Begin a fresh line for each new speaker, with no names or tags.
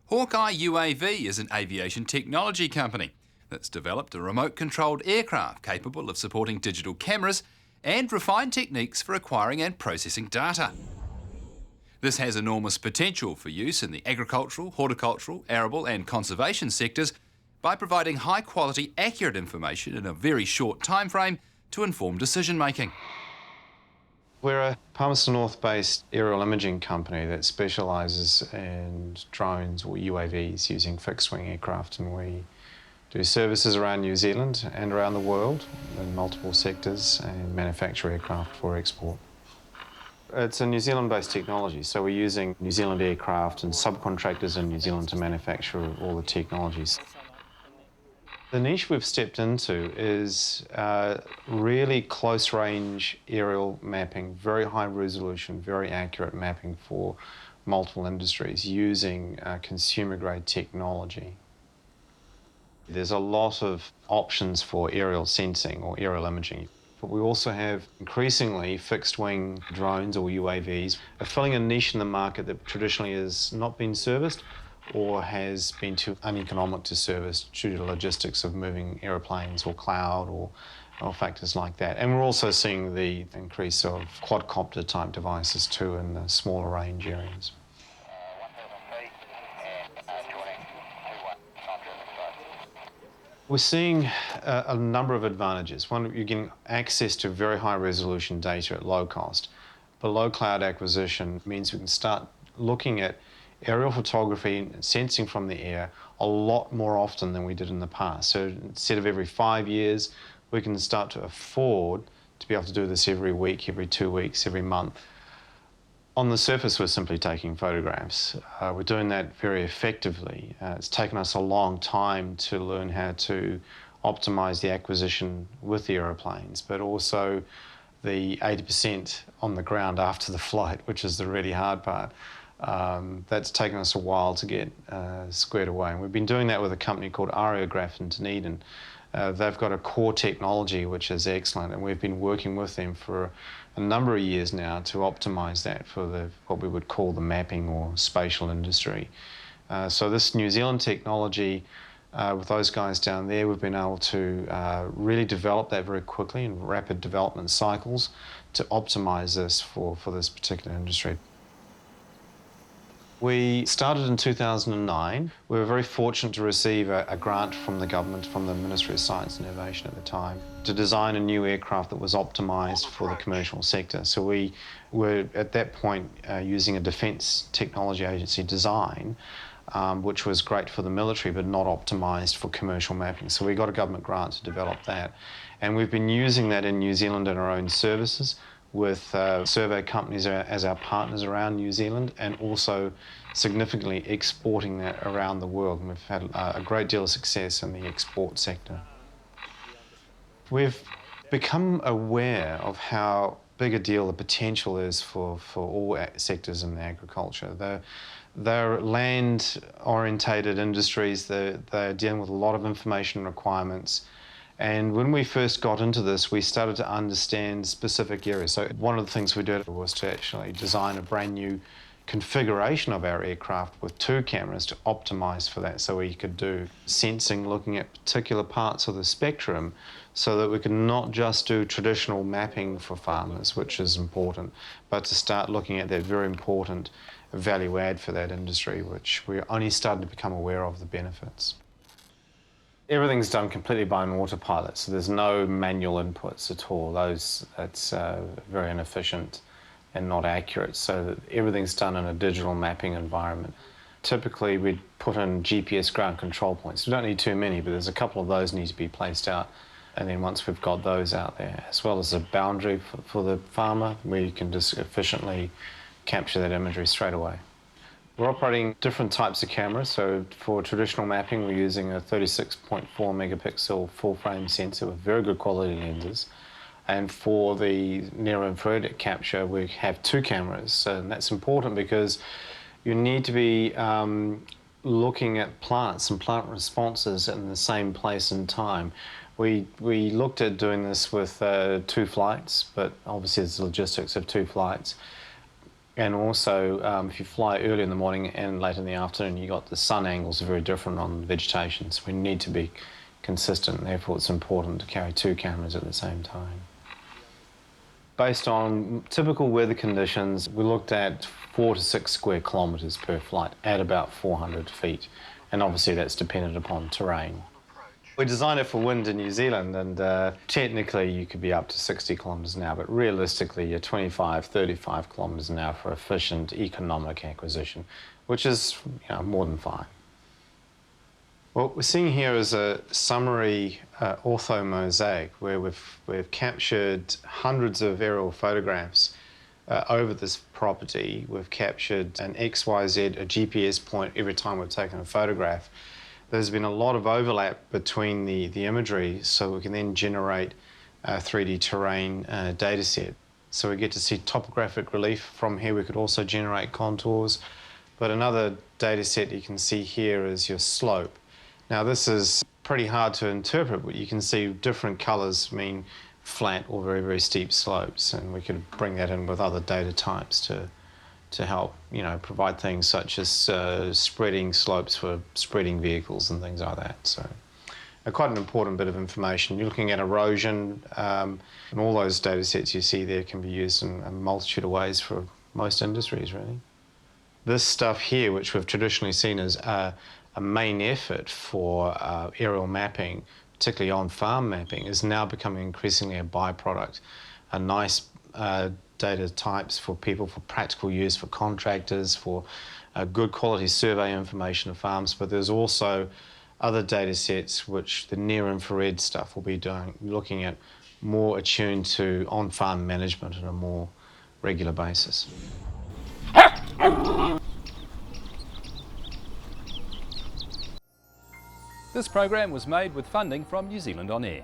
Hawkeye UAV is an aviation technology company that's developed a remote-controlled aircraft capable of supporting digital cameras and refined techniques for acquiring and processing data. This has enormous potential for use in the agricultural, horticultural, arable and conservation sectors by providing high-quality, accurate information in a very short time frame to inform decision-making.
We're a Palmerston North-based aerial imaging company that specialises in drones or UAVs using fixed-wing aircraft, and we do services around New Zealand and around the world in multiple sectors and manufacture aircraft for export. It's a New Zealand-based technology, so we're using New Zealand aircraft and subcontractors in New Zealand to manufacture all the technologies. The niche we've stepped into is really close-range aerial mapping, very high-resolution, very accurate mapping for multiple industries using consumer-grade technology. There's a lot of options for aerial sensing or aerial imaging, but we also have increasingly fixed-wing drones or UAVs are filling a niche in the market that traditionally has not been serviced or has been too uneconomic to service due to logistics of moving aeroplanes or cloud or factors like that. And we're also seeing the increase of quadcopter type devices too in the smaller range areas. We're seeing a number of advantages. One, you're getting access to very high resolution data at low cost. Below cloud acquisition means we can start looking at aerial photography and sensing from the air a lot more often than we did in the past. So instead of every 5 years, we can start to afford to be able to do this every week, every 2 weeks, every month. On the surface, we're simply taking photographs. We're doing that very effectively. It's taken us a long time to learn how to optimize the acquisition with the aeroplanes, but also the 80% on the ground after the flight, which is the really hard part. That's taken us a while to get squared away. And we've been doing that with a company called Areograph in Dunedin. They've got a core technology which is excellent, and we've been working with them for a number of years now to optimize that for what we would call the mapping or spatial industry. So this New Zealand technology, with those guys down there, we've been able to really develop that very quickly in rapid development cycles to optimize this for this particular industry. We started in 2009. We were very fortunate to receive a grant from the government, from the Ministry of Science and Innovation at the time, to design a new aircraft that was optimised for the commercial sector. So we were, at that point, using a Defence Technology Agency design, which was great for the military, but not optimised for commercial mapping. So we got a government grant to develop that. And we've been using that in New Zealand in our own services, with survey companies as our partners around New Zealand, and also significantly exporting that around the world. And we've had a great deal of success in the export sector. We've become aware of how big a deal the potential is for all sectors in agriculture. They're land-orientated industries. They're dealing with a lot of information requirements. And when we first got into this, we started to understand specific areas. So one of the things we did was to actually design a brand new configuration of our aircraft with 2 cameras to optimize for that. So we could do sensing, looking at particular parts of the spectrum, so that we could not just do traditional mapping for farmers, which is important, but to start looking at that very important value add for that industry, which we're only starting to become aware of the benefits. Everything's done completely by an autopilot, so there's no manual inputs at all. That's very inefficient and not accurate, so that everything's done in a digital mapping environment. Typically, we'd put in GPS ground control points. We don't need too many, but there's a couple of those need to be placed out. And then once we've got those out there, as well as a boundary for the farmer, we can just efficiently capture that imagery straight away. We're operating different types of cameras. So for traditional mapping, we're using a 36.4 megapixel full-frame sensor with very good quality lenses. And for the near-infrared capture, we have 2 cameras. And that's important because you need to be looking at plants and plant responses in the same place and time. We looked at doing this with 2 flights, but obviously there's logistics of 2 flights. And also, if you fly early in the morning and late in the afternoon, you got the sun angles are very different on vegetation, so we need to be consistent, and therefore it's important to carry 2 cameras at the same time. Based on typical weather conditions, we looked at 4 to 6 square kilometres per flight at about 400 feet, and obviously that's dependent upon terrain. We designed it for wind in New Zealand, and technically you could be up to 60 kilometres an hour, but realistically you're 25, 35 kilometres an hour for efficient economic acquisition, which is more than fine. What we're seeing here is a summary ortho mosaic where we've captured hundreds of aerial photographs over this property. We've captured an XYZ, a GPS point every time we've taken a photograph. There's been a lot of overlap between the imagery, so we can then generate a 3D terrain data set. So we get to see topographic relief. From here we could also generate contours. But another data set you can see here is your slope. Now this is pretty hard to interpret, but you can see different colours mean flat or very, very steep slopes, and we could bring that in with other data types to help, provide things such as spreading slopes for spreading vehicles and things like that. So quite an important bit of information. You're looking at erosion, and all those data sets you see there can be used in a multitude of ways for most industries, really. This stuff here, which we've traditionally seen as a main effort for aerial mapping, particularly on-farm mapping, is now becoming increasingly a byproduct. A nice data types for people, for practical use, for contractors, for good quality survey information of farms, but there's also other data sets which the near-infrared stuff will be doing, looking at more attuned to on-farm management on a more regular basis.
This program was made with funding from New Zealand On Air.